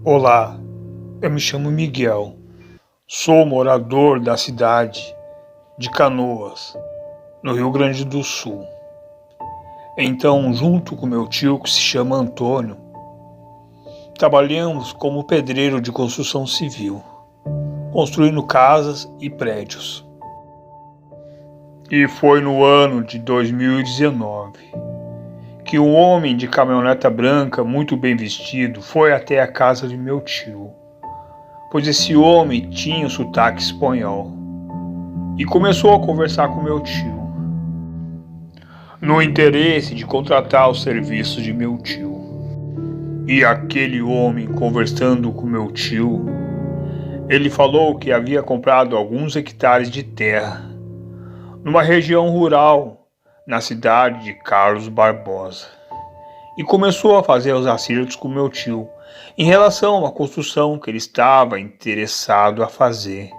Olá, eu me chamo Miguel, sou morador da cidade de Canoas, no Rio Grande do Sul. Então, junto com meu tio, que se chama Antônio, trabalhamos como pedreiro de construção civil, construindo casas e prédios. E foi no ano de 2019 que um homem de caminhoneta branca, muito bem vestido, foi até a casa de meu tio, pois esse homem tinha um sotaque espanhol, e começou a conversar com meu tio, no interesse de contratar os serviços de meu tio. E aquele homem, conversando com meu tio, ele falou que havia comprado alguns hectares de terra numa região rural, na cidade de Carlos Barbosa, e começou a fazer os acertos com meu tio em relação a uma construção que ele estava interessado a fazer.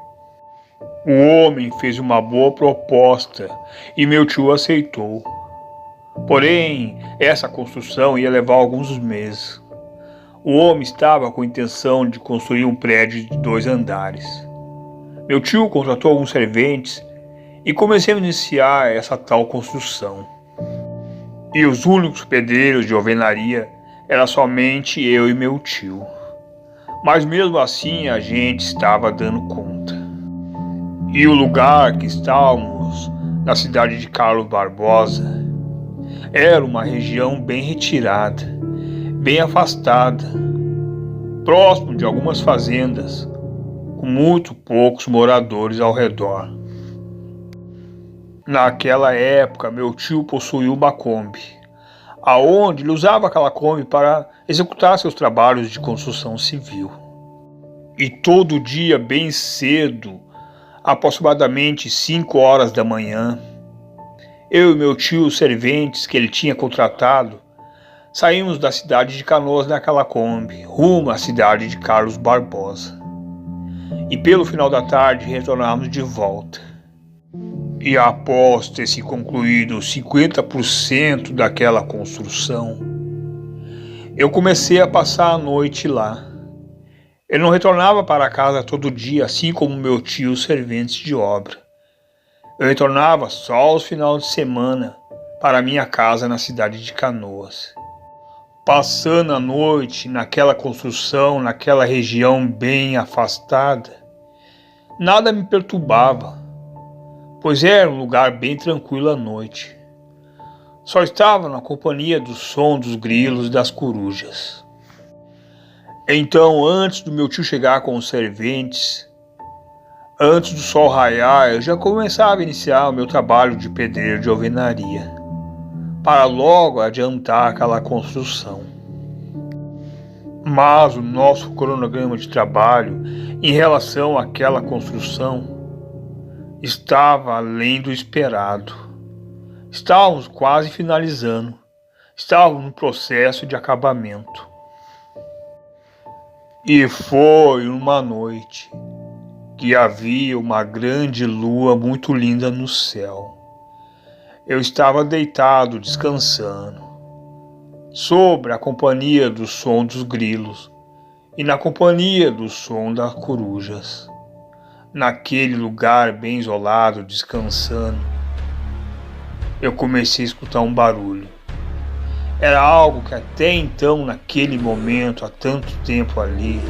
O homem fez uma boa proposta e meu tio aceitou. Porém, essa construção ia levar alguns meses. O homem estava com a intenção de construir um prédio de 2 andares. Meu tio contratou alguns serventes e comecei a iniciar essa tal construção. E os únicos pedreiros de alvenaria era somente eu e meu tio. Mas mesmo assim a gente estava dando conta. E o lugar que estávamos, na cidade de Carlos Barbosa, era uma região bem retirada, bem afastada, próximo de algumas fazendas, com muito poucos moradores ao redor. Naquela época, meu tio possuía uma Kombi, aonde ele usava aquela Kombi para executar seus trabalhos de construção civil. E todo dia, bem cedo, aproximadamente 5 horas da manhã, eu e meu tio, os serventes que ele tinha contratado, saímos da cidade de Canoas naquela Kombi, rumo à cidade de Carlos Barbosa. E pelo final da tarde retornamos de volta. E após ter se concluído 50% daquela construção, eu comecei a passar a noite lá. Eu não retornava para casa todo dia, assim como meu tio, os serventes de obra. Eu retornava só aos finais de semana para minha casa na cidade de Canoas. Passando a noite naquela construção, naquela região bem afastada, nada me perturbava, pois era um lugar bem tranquilo à noite. Só estava na companhia do som dos grilos e das corujas. Então, antes do meu tio chegar com os serventes, antes do sol raiar, eu já começava a iniciar o meu trabalho de pedreiro de alvenaria, para logo adiantar aquela construção. Mas o nosso cronograma de trabalho em relação àquela construção estava além do esperado. Estávamos quase finalizando. Estávamos no processo de acabamento. E foi uma noite que havia uma grande lua muito linda no céu. Eu estava deitado, descansando, sobre a companhia do som dos grilos e na companhia do som das corujas. Naquele lugar bem isolado, descansando, eu comecei a escutar um barulho. Era algo que até então, naquele momento, há tanto tempo ali,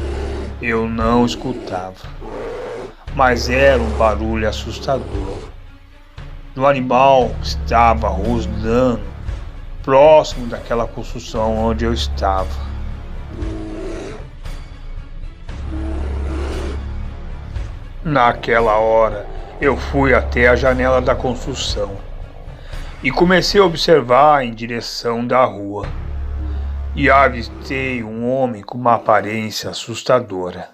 eu não escutava. Mas era um barulho assustador. Do animal que estava rosnando próximo daquela construção onde eu estava. Naquela hora, eu fui até a janela da construção e comecei a observar em direção da rua. E avistei um homem com uma aparência assustadora,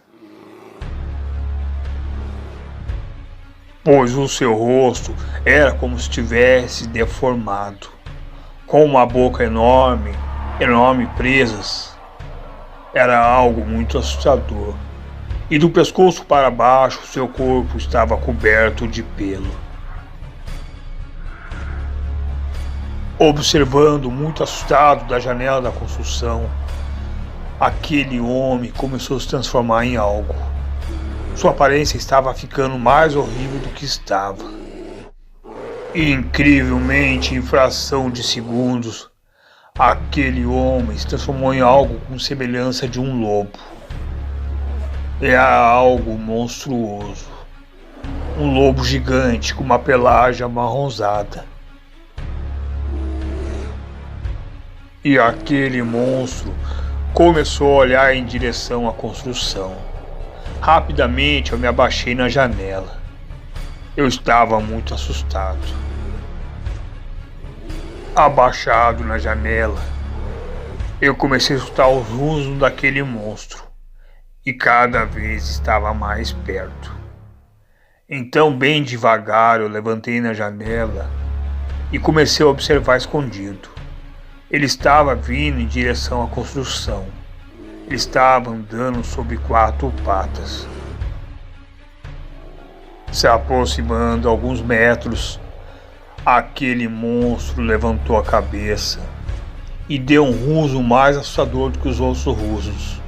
pois o seu rosto era como se estivesse deformado, com uma boca enorme presas. Era algo muito assustador. E do pescoço para baixo, seu corpo estava coberto de pelo. Observando muito assustado da janela da construção, aquele homem começou a se transformar em algo. Sua aparência estava ficando mais horrível do que estava. E, incrivelmente, em fração de segundos, aquele homem se transformou em algo com semelhança de um lobo. Era algo monstruoso. Um lobo gigante com uma pelagem amarronzada. E aquele monstro começou a olhar em direção à construção. Rapidamente eu me abaixei na janela. Eu estava muito assustado. Abaixado na janela, eu comecei a escutar os rusnos daquele monstro. E cada vez estava mais perto. Então, bem devagar, eu levantei na janela e comecei a observar escondido. Ele estava vindo em direção à construção. Ele estava andando sobre 4 patas. Se aproximando alguns metros, aquele monstro levantou a cabeça e deu um ruso mais assustador do que os outros rusos.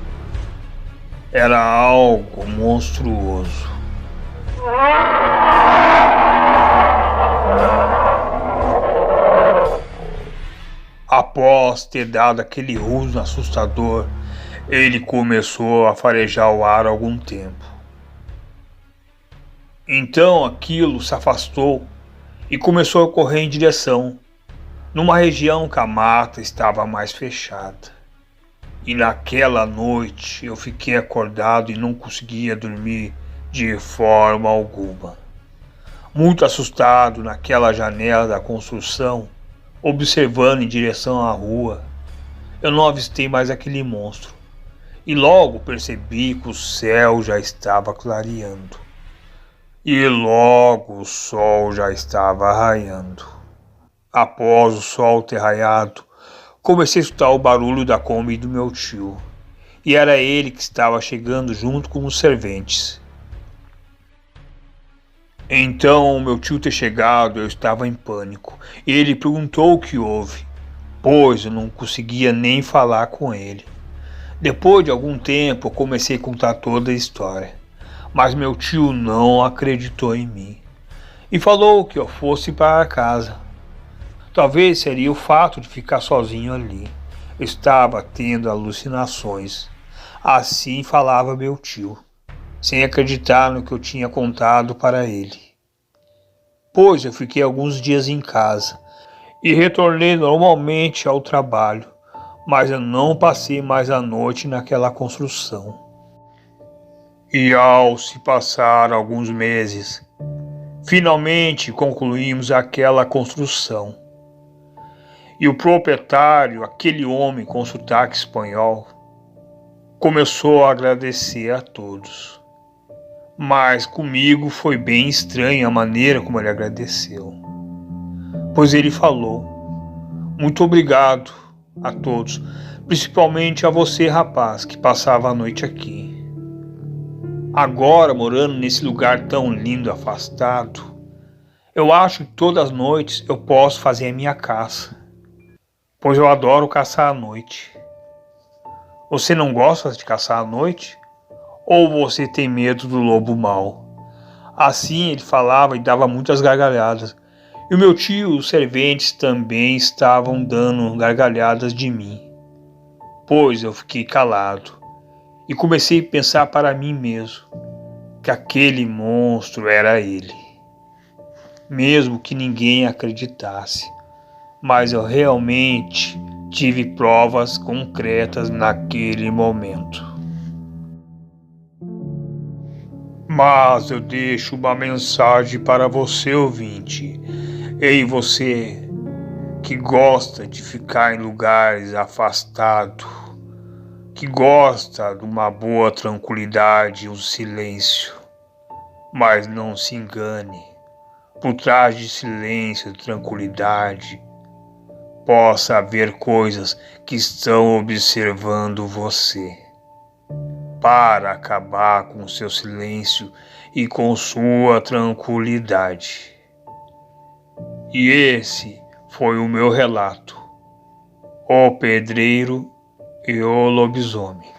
Era algo monstruoso. Após ter dado aquele ruso assustador, ele começou a farejar o ar há algum tempo. Então aquilo se afastou e começou a correr em direção, numa região que a mata estava mais fechada. E naquela noite eu fiquei acordado e não conseguia dormir de forma alguma. Muito assustado naquela janela da construção, observando em direção à rua, eu não avistei mais aquele monstro. E logo percebi que o céu já estava clareando. E logo o sol já estava raiando. Após o sol ter raiado, comecei a escutar o barulho da Kombi do meu tio. E era ele que estava chegando junto com os serventes. Então, meu tio ter chegado, eu estava em pânico. E ele perguntou o que houve, pois eu não conseguia nem falar com ele. Depois de algum tempo, eu comecei a contar toda a história. Mas meu tio não acreditou em mim. E falou que eu fosse para casa. Talvez seria o fato de ficar sozinho ali. Eu estava tendo alucinações. Assim falava meu tio, sem acreditar no que eu tinha contado para ele. Pois eu fiquei alguns dias em casa e retornei normalmente ao trabalho, mas eu não passei mais a noite naquela construção. E ao se passar alguns meses, finalmente concluímos aquela construção. E o proprietário, aquele homem com sotaque espanhol, começou a agradecer a todos. Mas comigo foi bem estranha a maneira como ele agradeceu. Pois ele falou: "Muito obrigado a todos, principalmente a você, rapaz, que passava a noite aqui. Agora, morando nesse lugar tão lindo, afastado, eu acho que todas as noites eu posso fazer a minha caça, pois eu adoro caçar à noite. Você não gosta de caçar à noite? Ou você tem medo do lobo mau?" Assim ele falava e dava muitas gargalhadas. E o meu tio e os serventes também estavam dando gargalhadas de mim. Pois eu fiquei calado e comecei a pensar para mim mesmo que aquele monstro era ele. Mesmo que ninguém acreditasse, mas eu realmente tive provas concretas naquele momento. Mas eu deixo uma mensagem para você, ouvinte. Ei, você que gosta de ficar em lugares afastados, que gosta de uma boa tranquilidade e um silêncio. Mas não se engane, por trás de silêncio e tranquilidade, possa haver coisas que estão observando você, para acabar com seu silêncio e com sua tranquilidade. E esse foi o meu relato, O Pedreiro e o lobisomem.